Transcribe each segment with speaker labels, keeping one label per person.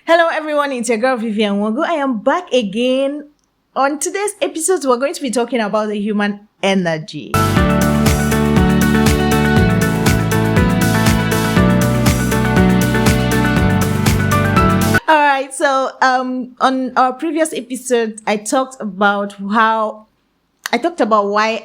Speaker 1: Hello, everyone. It's your girl Vivian Wogo. I am back again. On today's episode, we're going to be talking about the human energy. All right. On our previous episode, I talked about why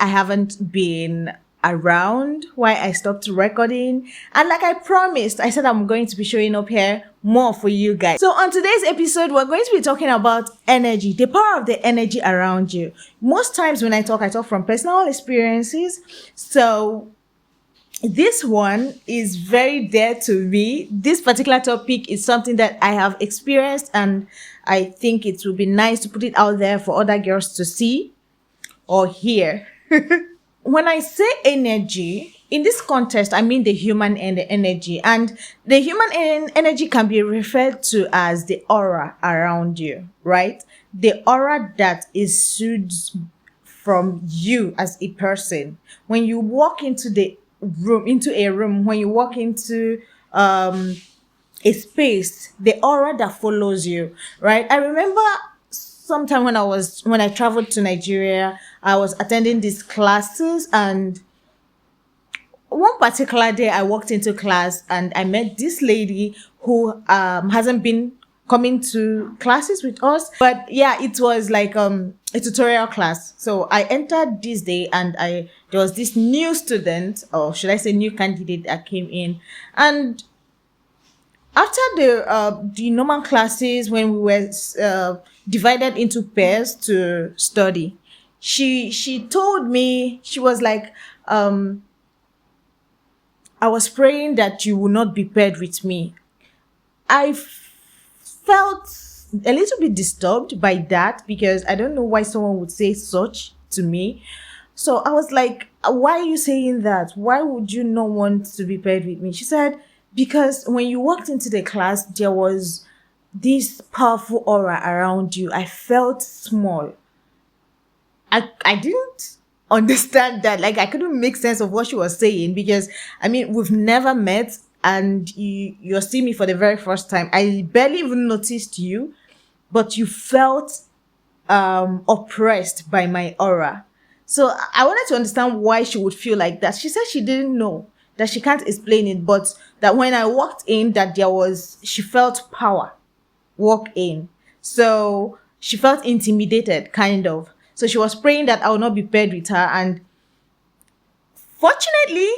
Speaker 1: I haven't been around, why I stopped recording. And like I promised, I said I'm going to be showing up here more for you guys. So on today's episode, we're going to be talking about energy, the power of the energy around you. Most times when I talk from personal experiences. So this one is very dear to me. This particular topic is something that I have experienced, and I think it would be nice to put it out there for other girls to see or hear. When I say energy, in this context, I mean the human energy. And the human energy can be referred to as the aura around you, right? The aura that exudes from you as a person. When you walk into a room, when you walk into a space, the aura that follows you, right? I remember sometime when I traveled to Nigeria, I was attending these classes, and one particular day I walked into class and I met this lady who hasn't been coming to classes with us. But yeah, it was like a tutorial class. So I entered this day, and there was this new student, or should I say new candidate, that came in. And after the normal classes, when we were divided into pairs to study, she told me, she was like, I was praying that you will not be paired with me. I felt a little bit disturbed by that, because I don't know why someone would say such to me. So I was like, why are you saying that? Why would you not want to be paired with me? She said, because when you walked into the class, there was this powerful aura around you. I felt small. I didn't understand that. Like, I couldn't make sense of what she was saying, because I mean, we've never met, and you're seeing me for the very first time. I barely even noticed you, but you felt oppressed by my aura. So I wanted to understand why she would feel like that. She said she didn't know, that she can't explain it, but that when I walked in, that she felt power walk in. So she felt intimidated, kind of. So she was praying that I will not be paired with her. And fortunately,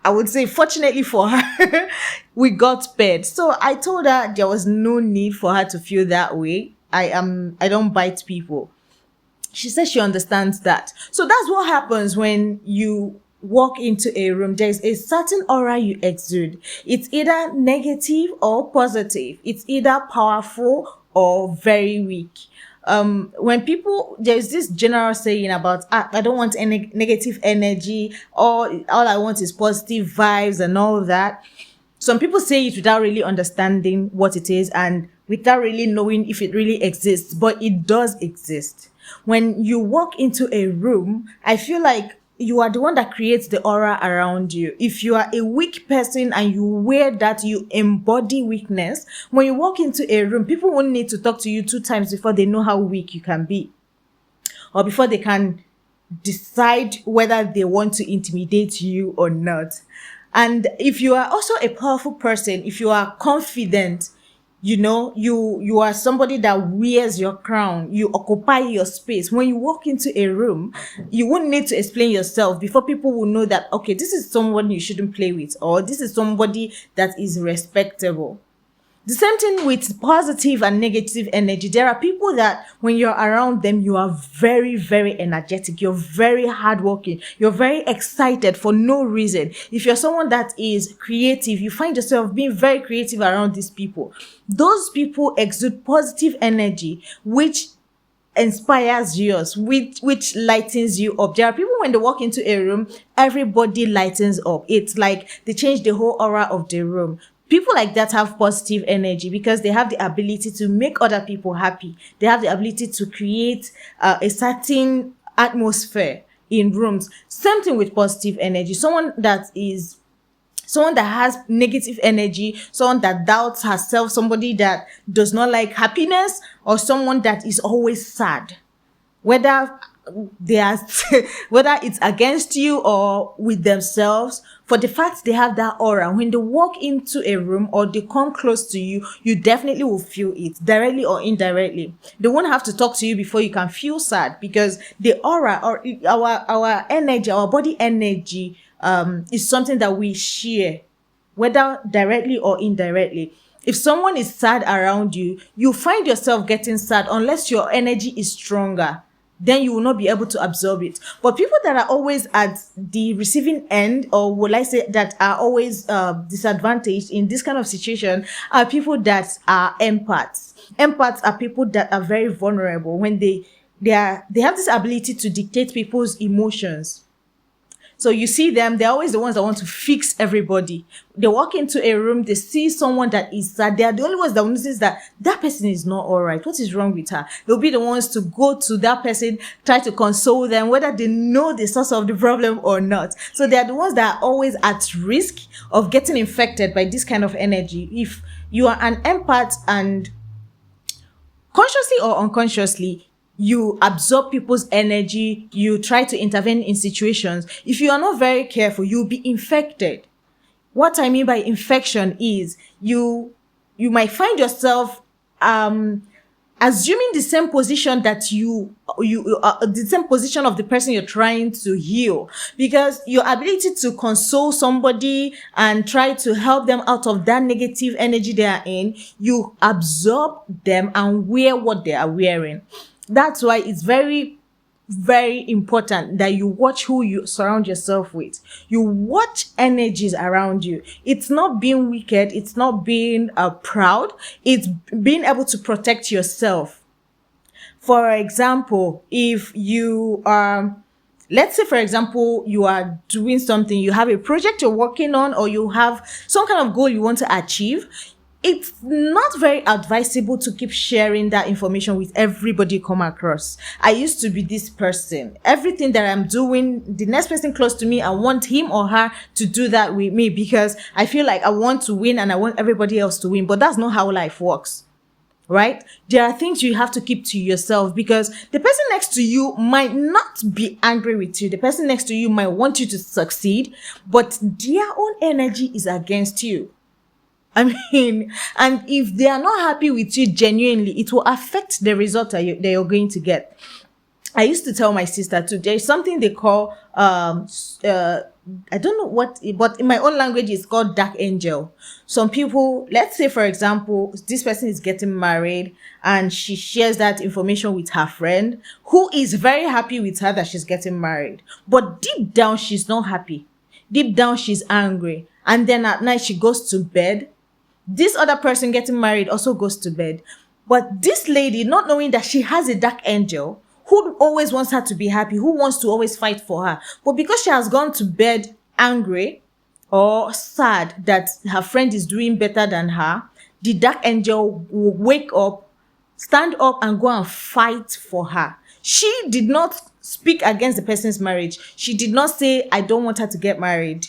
Speaker 1: I would say fortunately for her, we got paired. So I told her there was no need for her to feel that way. I don't bite people. She says she understands that. So that's what happens when you walk into a room. There's a certain aura you exude. It's either negative or positive. It's either powerful or very weak. There's this general saying about, I don't want any negative energy, or all I want is positive vibes and all that. Some people say it without really understanding what it is, and without really knowing if it really exists, but it does exist. When you walk into a room, I feel like you are the one that creates the aura around you. If you are a weak person and you wear that, you embody weakness. When you walk into a room, people won't need to talk to you 2 times before they know how weak you can be, or before they can decide whether they want to intimidate you or not. And if you are also a powerful person, if you are confident, you are somebody that wears your crown, you occupy your space. When you walk into a room, you won't need to explain yourself before people will know that, okay, this is someone you shouldn't play with, or this is somebody that is respectable. The same thing with positive and negative energy. There are people that when you're around them, you are very, very energetic. You're very hardworking. You're very excited for no reason. If you're someone that is creative, you find yourself being very creative around these people. Those people exude positive energy, which inspires yours, which lightens you up. There are people, when they walk into a room, everybody lightens up. It's like they change the whole aura of the room. People like that have positive energy because they have the ability to make other people happy. They have the ability to create a certain atmosphere in rooms. Same thing with positive energy. Someone that is someone that has negative energy, someone that doubts herself, somebody that does not like happiness, or someone that is always sad, whether they are whether it's against you or with themselves. For the fact they have that aura, when they walk into a room or they come close to you, you definitely will feel it, directly or indirectly. They won't have to talk to you before you can feel sad, because the aura, or our energy, our body energy, is something that we share, whether directly or indirectly. If someone is sad around you, you find yourself getting sad unless your energy is stronger. Then you will not be able to absorb it. But people that are always at the receiving end, or will I say that are always disadvantaged in this kind of situation, are people that are empaths. Empaths are people that are very vulnerable. When they have this ability to dictate people's emotions. So you see them, they're always the ones that want to fix everybody. They walk into a room, they see someone that is sad. They are the only ones that notice that that person is not all right. What is wrong with her? They'll be the ones to go to that person, try to console them, whether they know the source of the problem or not. So they are the ones that are always at risk of getting infected by this kind of energy. If you are an empath, and consciously or unconsciously, you absorb people's energy, you try to intervene in situations. If you are not very careful, you'll be infected. What I mean by infection is you might find yourself assuming the same position that the same position of the person you're trying to heal, because your ability to console somebody and try to help them out of that negative energy they are in, you absorb them and wear what they are wearing. That's why it's very, very important that you watch who you surround yourself with. You watch energies around you. It's not being wicked. It's not being proud. It's being able to protect yourself. For example, if you are, let's say, for example, you are doing something, you have a project you're working on, or you have some kind of goal you want to achieve, it's not very advisable to keep sharing that information with everybody you come across. I used to be this person. Everything that I'm doing, the next person close to me, I want him or her to do that with me, because I feel like I want to win and I want everybody else to win. But that's not how life works, right? There are things you have to keep to yourself, because the person next to you might not be angry with you. The person next to you might want you to succeed, but their own energy is against you. I mean, and if they are not happy with you genuinely, it will affect the result that you're going to get. I used to tell my sister too, there's something they call, I don't know what, but in my own language, it's called dark angel. Some people, let's say, for example, this person is getting married and she shares that information with her friend, who is very happy with her that she's getting married. But deep down, she's not happy. Deep down, she's angry. And then at night, she goes to bed. This other person getting married also goes to bed. But this lady, not knowing that she has a dark angel who always wants her to be happy, who wants to always fight for her. But because she has gone to bed angry or sad that her friend is doing better than her, the dark angel will wake up, stand up and go and fight for her. She did not speak against the person's marriage. She did not say, I don't want her to get married.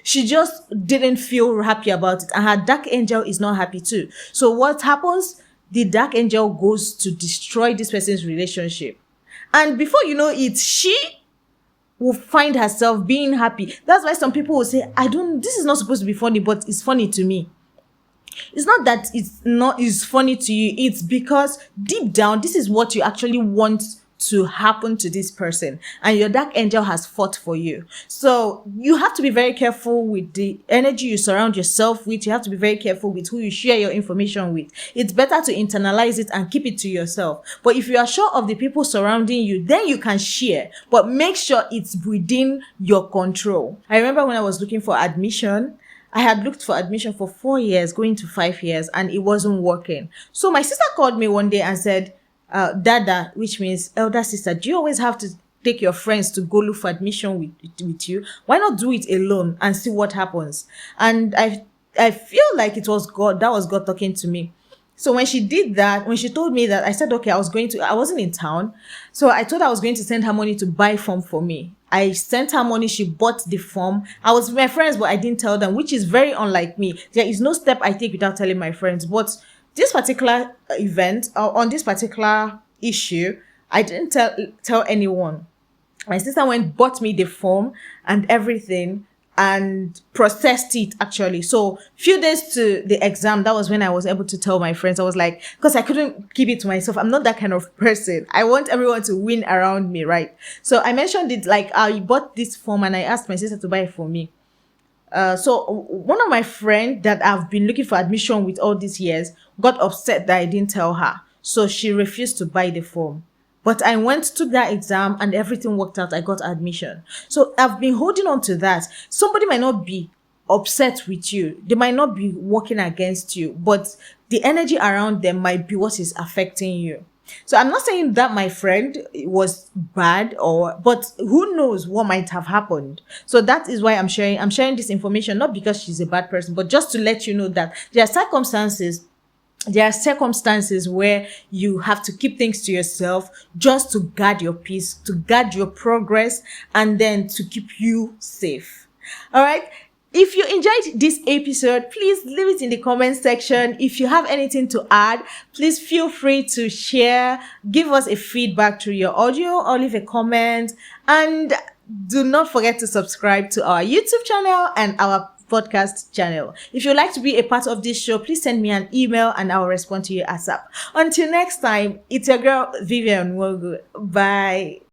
Speaker 1: She just didn't feel happy about it. And her dark angel is not happy too. So what happens? The dark angel goes to destroy this person's relationship. And before you know it, she will find herself being happy. That's why some people will say, this is not supposed to be funny, but it's funny to me. It's not that it's funny to you. It's because deep down, this is what you actually want to happen to this person, and your dark angel has fought for you. So you have to be very careful with the energy you surround yourself with. You have to be very careful with who you share your information with. It's better to internalize it and keep it to yourself. But if you are sure of the people surrounding you, then you can share, but make sure it's within your control. I remember when I was looking for admission, I had looked for admission for 4 years, going to 5 years, and it wasn't working. So my sister called me one day and said, Dada, which means elder sister, do you always have to take your friends to go look for admission with you? Why not do it alone and see what happens? And I feel like it was God. That was God talking to me. So when she did that, when she told me that, I said, okay, I wasn't in town. So I told her I was going to send her money to buy form for me. I sent her money. She bought the form. I was with my friends, but I didn't tell them, which is very unlike me. There is no step I take without telling my friends. But this particular event, on this particular issue, I didn't tell anyone. My sister went, bought me the form and everything and processed it actually. So few days to the exam, that was when I was able to tell my friends. I was like, because I couldn't keep it to myself. I'm not that kind of person. I want everyone to win around me, right? So I mentioned it like, I bought this form and I asked my sister to buy it for me. So one of my friends that I've been looking for admission with all these years got upset that I didn't tell her. So she refused to buy the form. But I went, took that exam and everything worked out. I got admission. So I've been holding on to that. Somebody might not be upset with you. They might not be working against you, but the energy around them might be what is affecting you. So I'm not saying that my friend was bad but who knows what might have happened. So that is why I'm sharing this information, not because she's a bad person, but just to let you know that there are circumstances where you have to keep things to yourself just to guard your peace, to guard your progress, and then to keep you safe. All right. If you enjoyed this episode, please leave it in the comment section. If you have anything to add, please feel free to share, give us a feedback through your audio or leave a comment. And do not forget to subscribe to our YouTube channel and our podcast channel. If you'd like to be a part of this show, please send me an email and I'll respond to you ASAP. Until next time, it's your girl Vivian Wogu. Bye.